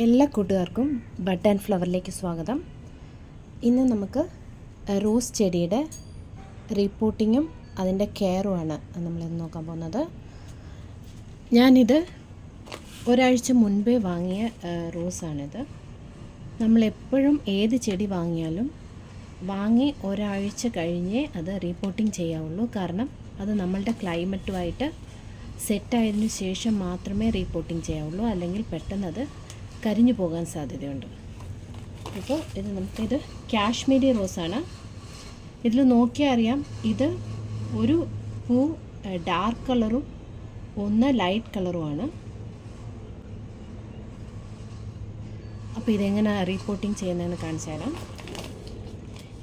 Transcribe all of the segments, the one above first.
എല്ലാ കൂട്ടുകാർക്കും bud and ഫ്ലവറിലേക്ക് സ്വാഗതം. ഇന്ന് നമുക്ക് റോസ് ചെടിയുടെ റിപ്പോർട്ടിങ്ങും അതിൻ്റെ കെയറുമാണ് നമ്മളിന്ന് നോക്കാൻ പോകുന്നത്. ഞാനിത് ഒരാഴ്ച മുൻപേ വാങ്ങിയ റോസാണിത്. നമ്മളെപ്പോഴും ഏത് ചെടി വാങ്ങിയാലും വാങ്ങി ഒരാഴ്ച കഴിഞ്ഞേ അത് റിപ്പോർട്ടിങ് ചെയ്യാവുള്ളൂ. കാരണം അത് നമ്മളുടെ ക്ലൈമറ്റുമായിട്ട് സെറ്റായതിനു ശേഷം മാത്രമേ റിപ്പോർട്ടിങ് ചെയ്യാവുള്ളൂ. അല്ലെങ്കിൽ പെട്ടെന്നത് കരിഞ്ഞു പോകാൻ സാധ്യതയുണ്ട്. അപ്പോൾ നമുക്കിത് കാശ്മീരി റോസാണ്. ഇതിൽ നോക്കിയാൽ അറിയാം, ഇത് ഒരു പൂ ഡാർക്ക് കളറും ഒന്ന് ലൈറ്റ് കളറുമാണ്. അപ്പോൾ ഇതെങ്ങനെ റിപ്പോർട്ടിങ് ചെയ്യുന്നതെന്ന് കാണിച്ചു തരാം.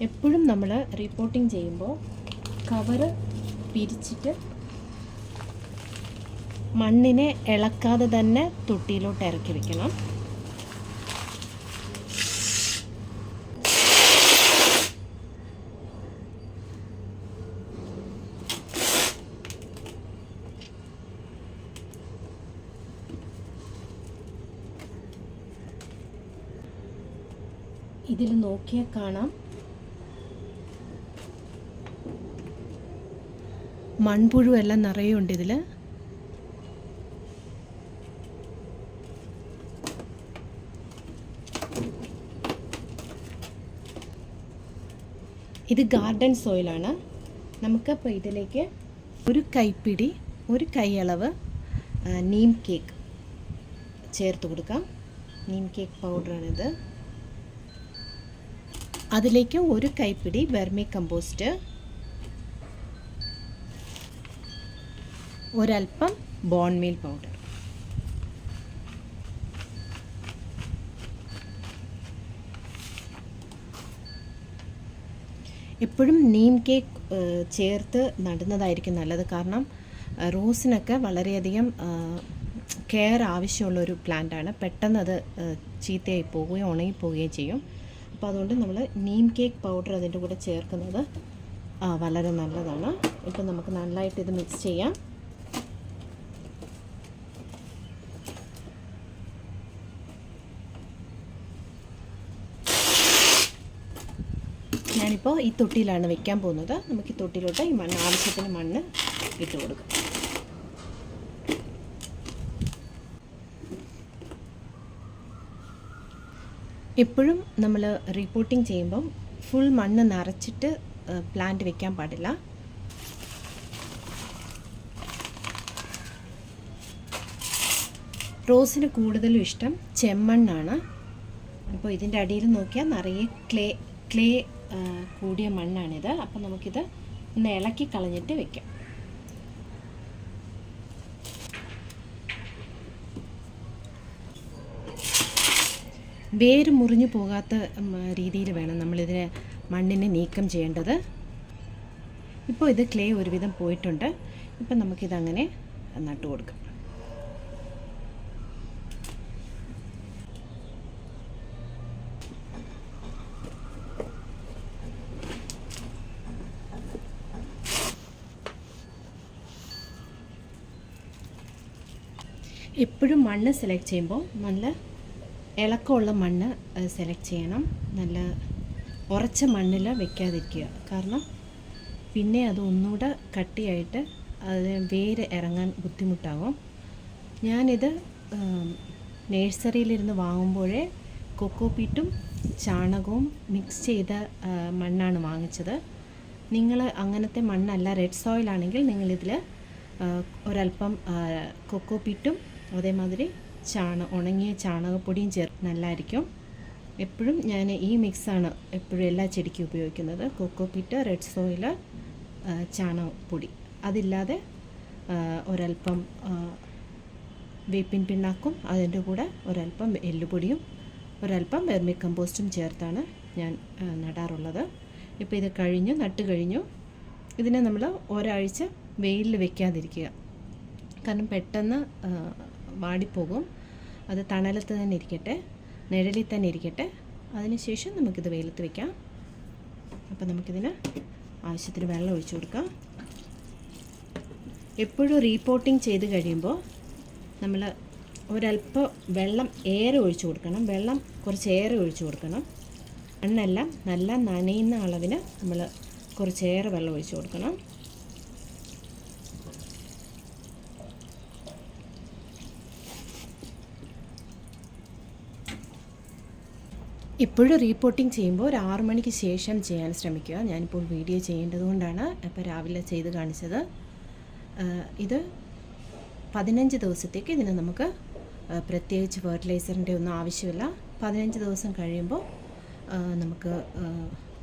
എപ്പോഴും നമ്മൾ റിപ്പോർട്ടിങ് ചെയ്യുമ്പോൾ കവറ് പിരിച്ചിട്ട് മണ്ണിനെ ഇളക്കാതെ തന്നെ തൊട്ടിയിലോട്ട് ഇറക്കി വെക്കണം. ഇതിൽ നോക്കിയാൽ കാണാം, മൺപുഴു എല്ലാം നിറയെ ഉണ്ട് ഇതിൽ. ഇത് ഗാർഡൻ സോയിലാണ്. നമുക്കപ്പോൾ ഇതിലേക്ക് ഒരു കൈപ്പിടി, ഒരു കൈയളവ് നീം കേക്ക് ചേർത്ത് കൊടുക്കാം. നീം കേക്ക് പൗഡറാണിത്. അതിലേക്ക് ഒരു കൈപ്പിടി വെർമി കമ്പോസ്റ്റ്, ഒരൽപ്പം ബോൺ മീൽ പൗഡർ. എപ്പോഴും നീം കേക്ക് ചേർത്ത് നടുന്നതായിരിക്കും നല്ലത്. കാരണം റോസിനൊക്കെ വളരെയധികം കെയർ ആവശ്യമുള്ളൊരു പ്ലാന്റാണ്. പെട്ടെന്ന് അത് ചീത്തയായി പോവുകയും ഉണങ്ങിപ്പോവുകയും ചെയ്യും. അപ്പോൾ അതുകൊണ്ട് നമ്മൾ നീം കേക്ക് പൗഡർ അതിൻ്റെ കൂടെ ചേർക്കുന്നത് വളരെ നല്ലതാണ്. ഇപ്പം നമുക്ക് നന്നായിട്ട് ഇത് മിക്സ് ചെയ്യാം. ഞാനിപ്പോൾ ഈ തൊട്ടിയിലാണ് വെക്കാൻ പോകുന്നത്. നമുക്ക് ഈ തൊട്ടിയിലോട്ട് ഈ മണ്ണ്, ആവശ്യത്തിന് മണ്ണ് ഇട്ട് കൊടുക്കാം. എപ്പോഴും നമ്മൾ റിപ്പോർട്ടിങ് ചെയ്യുമ്പം ഫുൾ മണ്ണ് നിറച്ചിട്ട് പ്ലാന്റ് വെക്കാൻ പാടില്ല. റോസിന് കൂടുതലും ഇഷ്ടം ചെമ്മണ്ണാണ്. അപ്പോൾ ഇതിൻ്റെ അടിയിൽ നോക്കിയാൽ നിറയെ ക്ലേ കൂടിയ മണ്ണാണിത്. അപ്പം നമുക്കിത് ഒന്ന് ഇളക്കി കളഞ്ഞിട്ട് വെക്കാം. വേര് മുറിഞ്ഞു പോകാത്ത രീതിയിൽ വേണം നമ്മളിതിനെ മണ്ണിനെ നീക്കം ചെയ്യേണ്ടത്. ഇപ്പോൾ ഇത് ക്ലേ ഒരുവിധം പോയിട്ടുണ്ട്. ഇപ്പം നമുക്കിതങ്ങനെ നട്ടു കൊടുക്കാം. എപ്പോഴും മണ്ണ് സെലക്ട് ചെയ്യുമ്പോൾ നല്ല ഇളക്കമുള്ള മണ്ണ് സെലക്ട് ചെയ്യണം. നല്ല ഉറച്ച മണ്ണിൽ വെക്കാതിരിക്കുക. കാരണം പിന്നെ അത് ഒന്നുകൂടെ കട്ടിയായിട്ട് അത് വേര് ഇറങ്ങാൻ ബുദ്ധിമുട്ടാകും. ഞാനിത് നേഴ്സറിയിലിരുന്ന് വാങ്ങുമ്പോഴേ കൊക്കോപീറ്റും ചാണകവും മിക്സ് ചെയ്ത മണ്ണാണ് വാങ്ങിച്ചത്. നിങ്ങൾ അങ്ങനത്തെ മണ്ണല്ല, റെഡ് സോയിലാണെങ്കിൽ നിങ്ങളിതിൽ ഒരൽപ്പം കൊക്കോപീറ്റും അതേമാതിരി ഉണങ്ങിയ ചാണകപ്പൊടിയും ചേർത്ത് നല്ലതായിരിക്കും. എപ്പോഴും ഞാൻ ഈ മിക്സാണ് എപ്പോഴും എല്ലാ ചെടിക്കും ഉപയോഗിക്കുന്നത്. കൊക്കോപീറ്റ്, റെഡ് സോയിൽ, ചാണകപ്പൊടി. അതില്ലാതെ ഒരൽപ്പം വേപ്പിൻ പിണ്ണാക്കും അതിൻ്റെ കൂടെ ഒരൽപ്പം എല്ലുപൊടിയും ഒരൽപ്പം വെർമി കമ്പോസ്റ്റും ചേർത്താണ് ഞാൻ നടാറുള്ളത്. ഇപ്പോൾ ഇത് നട്ട് കഴിഞ്ഞു. ഇതിനെ നമ്മൾ ഒരാഴ്ച വെയിലിൽ വെക്കാതിരിക്കുക. കാരണം പെട്ടെന്ന് വാടിപ്പോകും. അത് തണലത്ത് തന്നെ ഇരിക്കട്ടെ, നിഴലിൽ തന്നെ ഇരിക്കട്ടെ. അതിനുശേഷം നമുക്കിത് വെയിലത്ത് വെക്കാം. അപ്പോൾ നമുക്കിതിന് ആവശ്യത്തിന് വെള്ളം ഒഴിച്ചു കൊടുക്കാം. എപ്പോഴും റീപോട്ടിങ് ചെയ്ത് കഴിയുമ്പോൾ നമ്മൾ ഒരല്പം വെള്ളം ഏറെ ഒഴിച്ചു കൊടുക്കണം. വെള്ളം കുറച്ച് ഏറെ ഒഴിച്ചു കൊടുക്കണം. മണ്ണെല്ലാം നല്ല നനയുന്ന അളവിന് നമ്മൾ കുറച്ചേറെ വെള്ളം ഒഴിച്ചു കൊടുക്കണം. ഇപ്പോഴും റീപോട്ടിങ് ചെയ്യുമ്പോൾ ഒരു 6 മണിക്ക് ശേഷം ചെയ്യാൻ ശ്രമിക്കുക. ഞാനിപ്പോൾ വീഡിയോ ചെയ്യേണ്ടതുകൊണ്ടാണ് ഇപ്പോൾ രാവിലെ ചെയ്ത് കാണിച്ചത്. ഇത് 15 ദിവസത്തേക്ക് ഇതിന് നമുക്ക് പ്രത്യേകിച്ച് ഫെർട്ടിലൈസറിൻ്റെ ഒന്നും ആവശ്യമില്ല. 15 ദിവസം കഴിയുമ്പോൾ നമുക്ക്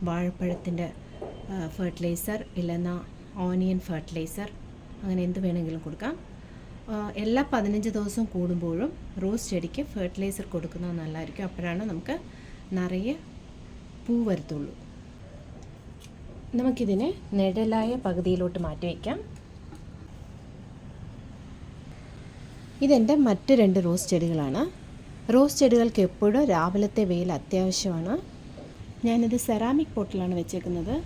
വാഴപ്പഴത്തിൻ്റെ ഫെർട്ടിലൈസർ ഇല്ലെന്ന ഓനിയൻ ഫെർട്ടിലൈസർ അങ്ങനെ എന്ത് വേണമെങ്കിലും കൊടുക്കാം. എല്ലാ 15 ദിവസം കൂടുമ്പോഴും റോസ് ചെടിക്ക് ഫെർട്ടിലൈസർ കൊടുക്കുന്നത് നല്ലതായിരിക്കും. അപ്പോഴാണ് നമുക്ക് നിറയെ പൂ വരത്തുള്ളൂ. നമുക്കിതിനെ നിഴലായ പകുതിയിലോട്ട് മാറ്റി വയ്ക്കാം. ഇതെൻ്റെ മറ്റ് 2 റോസ് ചെടികളാണ്. റോസ് ചെടികൾക്ക് എപ്പോഴും രാവിലത്തെ വെയിൽ അത്യാവശ്യമാണ്. ഞാനിത് സെറാമിക് പോട്ടിലാണ് വെച്ചേക്കുന്നത്.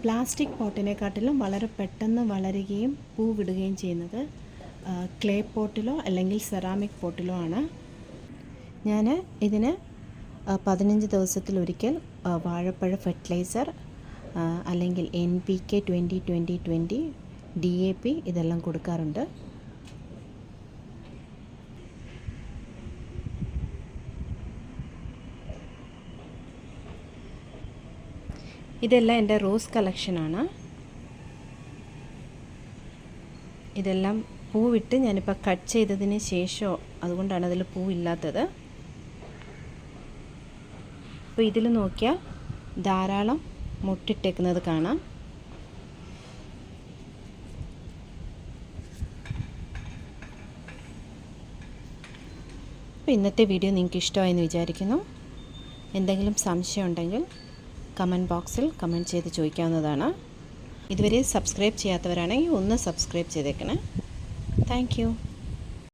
പ്ലാസ്റ്റിക് പോട്ടിനെക്കാട്ടിലും വളരെ പെട്ടെന്ന് വളരുകയും പൂ വിടുകയും ചെയ്യുന്നത് ക്ലേ പോട്ടിലോ അല്ലെങ്കിൽ സെറാമിക് പോട്ടിലോ ആണ്. ഞാൻ ഇതിന് 15 ദിവസത്തിലൊരിക്കൽ വാഴപ്പഴ ഫെർട്ടിലൈസർ അല്ലെങ്കിൽ NPK 20-20-20 DAP ഇതെല്ലാം കൊടുക്കാറുണ്ട്. ഇതെല്ലാം എൻ്റെ റോസ് കളക്ഷനാണ്. ഇതെല്ലാം പൂവിട്ട് ഞാനിപ്പോൾ കട്ട് ചെയ്തതിന് ശേഷം, അതുകൊണ്ടാണ് അതിൽ പൂവില്ലാത്തത്. അപ്പോൾ ഇതിൽ നോക്കിയാൽ ധാരാളം മുട്ടിട്ടേക്കുന്നത് കാണാം. അപ്പോൾ ഇന്നത്തെ വീഡിയോ നിങ്ങൾക്ക് ഇഷ്ടമായെന്ന് വിചാരിക്കുന്നു. എന്തെങ്കിലും സംശയം ഉണ്ടെങ്കിൽ കമൻറ്റ് ബോക്സിൽ കമൻറ്റ് ചെയ്ത് ചോദിക്കാവുന്നതാണ്. ഇതുവരെ സബ്സ്ക്രൈബ് ചെയ്യാത്തവരാണെങ്കിൽ ഒന്ന് സബ്സ്ക്രൈബ് ചെയ്തേക്കണേ. Thank you.